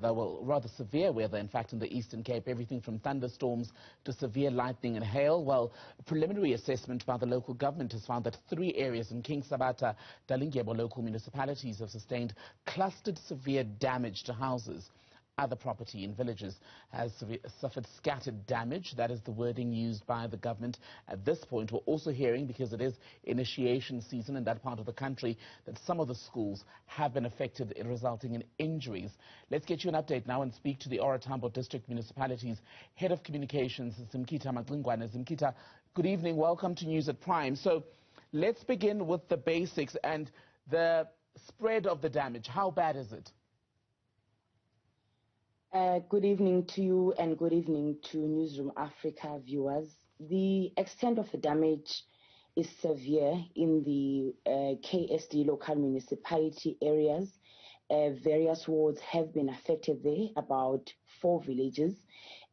Well, rather severe weather, in fact, in the Eastern Cape, everything from thunderstorms to severe lightning and hail. Well, a preliminary assessment by the local government has found that 3 areas in King Sabata, Dalindyebo local municipalities have sustained clustered severe damage to houses. Other property in villages has suffered scattered damage. That is the wording used by the government at this point. We're also hearing, because it is initiation season in that part of the country, that some of the schools have been affected, resulting in injuries. Let's get you an update now and speak to the Tambo District Municipality's Head of Communications, Zimkhitha Macingwane. Zimkhitha, good evening. Welcome to News at Prime. So let's begin with the basics and the spread of the damage. How bad is it? Good evening to you and good evening to Newzroom Afrika viewers. The extent of the damage is severe in the KSD local municipality areas. Various wards have been affected there, about 4 villages.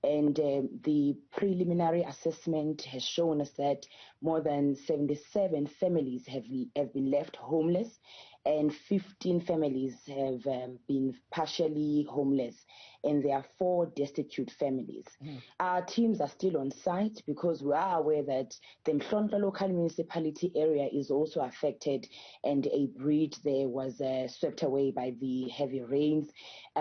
And the preliminary assessment has shown us that more than 77 families have been left homeless, and 15 families have been partially homeless, and there are 4 destitute families. Our teams are still on site because we are aware that the Mhlonhla local municipality area is also affected, and a bridge there was swept away by the heavy rains.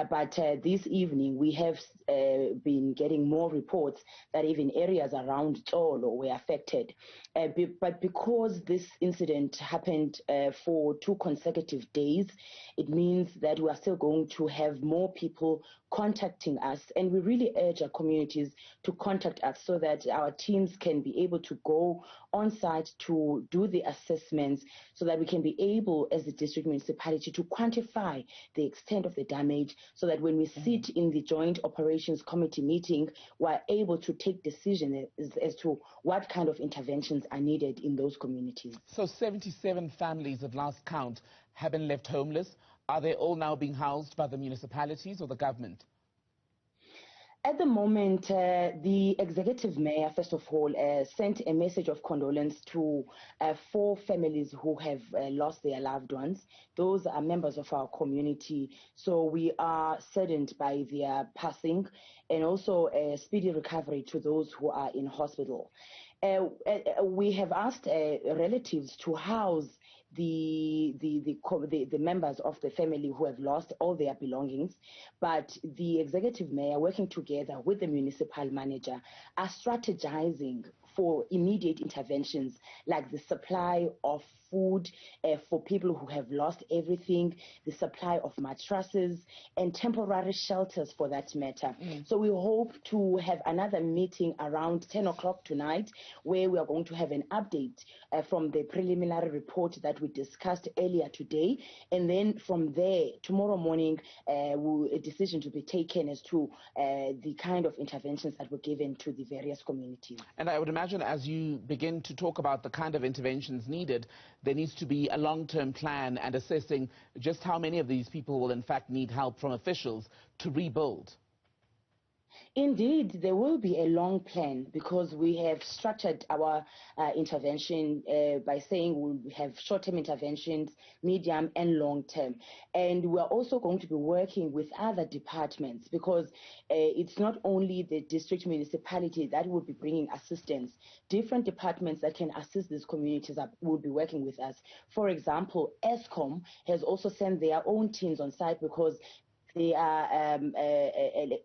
But this evening we have been getting more reports that even areas around Tolo were affected. But because this incident happened for 2 consecutive days, it means that we are still going to have more people contacting us, and we really urge our communities to contact us so that our teams can be able to go on site to do the assessments, so that we can be able, as a district municipality, to quantify the extent of the damage, so that when we sit in the joint operations committee meeting, we're able to take decisions as to what kind of interventions are needed in those communities. So 77 families at last count have been left homeless. Are they all now being housed by the municipalities or the government? At the moment, the executive mayor, first of all, sent a message of condolence to 4 families who have lost their loved ones. Those are members of our community, so we are saddened by their passing, and also a speedy recovery to those who are in hospital. We have asked relatives to house the members of the family who have lost all their belongings, but the executive mayor, working together with the municipal manager, are strategizing for immediate interventions, like the supply of food for people who have lost everything, the supply of mattresses, and temporary shelters for that matter. So we hope to have another meeting around 10 o'clock tonight, where we are going to have an update from the preliminary report that we discussed earlier today, and then from there, tomorrow morning, a decision to be taken as to the kind of interventions that were given to the various communities. And I would imagine, as you begin to talk about the kind of interventions needed, there needs to be a long-term plan and assessing just how many of these people will in fact need help from officials to rebuild. Indeed, there will be a long plan, because we have structured our intervention by saying we'll have short-term interventions, medium and long-term. And we're also going to be working with other departments, because it's not only the district municipality that will be bringing assistance. Different departments that can assist these communities will be working with us. For example, ESCOM has also sent their own teams on site, because there are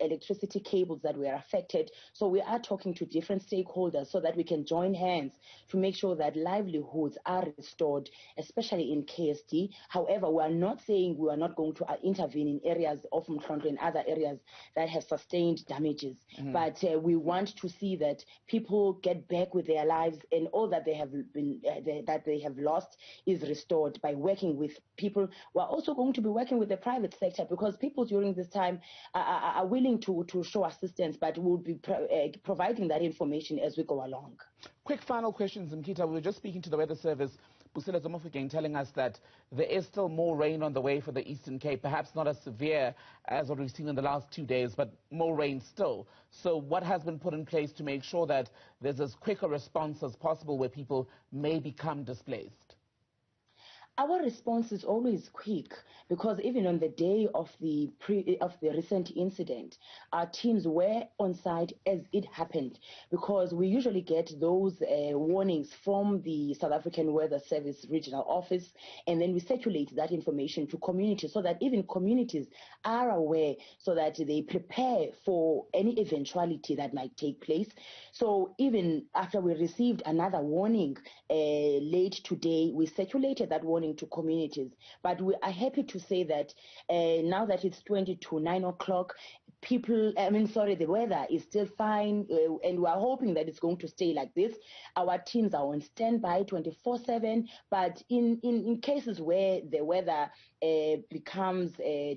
electricity cables that were affected. So we are talking to different stakeholders so that we can join hands to make sure that livelihoods are restored, especially in KSD. However, we are not saying we are not going to intervene in areas of Mhlonhla and other areas that have sustained damages. But we want to see that people get back with their lives, and all that they have lost is restored by working with people. We're also going to be working with the private sector, because people during this time are willing to show assistance, but we'll be providing that information as we go along. Quick final question, Zimkhitha. We were just speaking to the Weather Service, Pusila Zomofokeng, telling us that there is still more rain on the way for the Eastern Cape, perhaps not as severe as what we've seen in the last 2 days, but more rain still. So what has been put in place to make sure that there's as quick a response as possible where people may become displaced? Our response is always quick, because even on the day of the recent incident, our teams were on site as it happened, because we usually get those warnings from the South African Weather Service regional office, and then we circulate that information to communities so that even communities are aware, so that they prepare for any eventuality that might take place. So even after we received another warning late today, we circulated that warning to communities. But we are happy to say that now that it's 20 to 9 o'clock, the weather is still fine, and we are hoping that it's going to stay like this. Our teams are on standby 24/7, but in cases where the weather becomes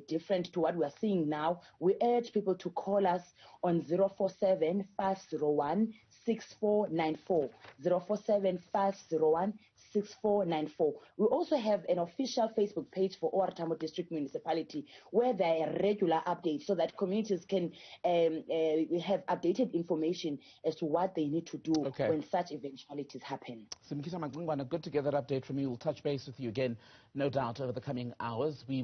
different to what we are seeing now, we urge people to call us on 047 501 6494, 047 501 6494. We also have an official Facebook page for OR Tambo District Municipality, where there are regular updates so that communities can have updated information as to what they need to do when such eventualities happen. Zimkhitha Macingwane, good to get that update from you. We'll touch base with you again, no doubt, over the coming hours. We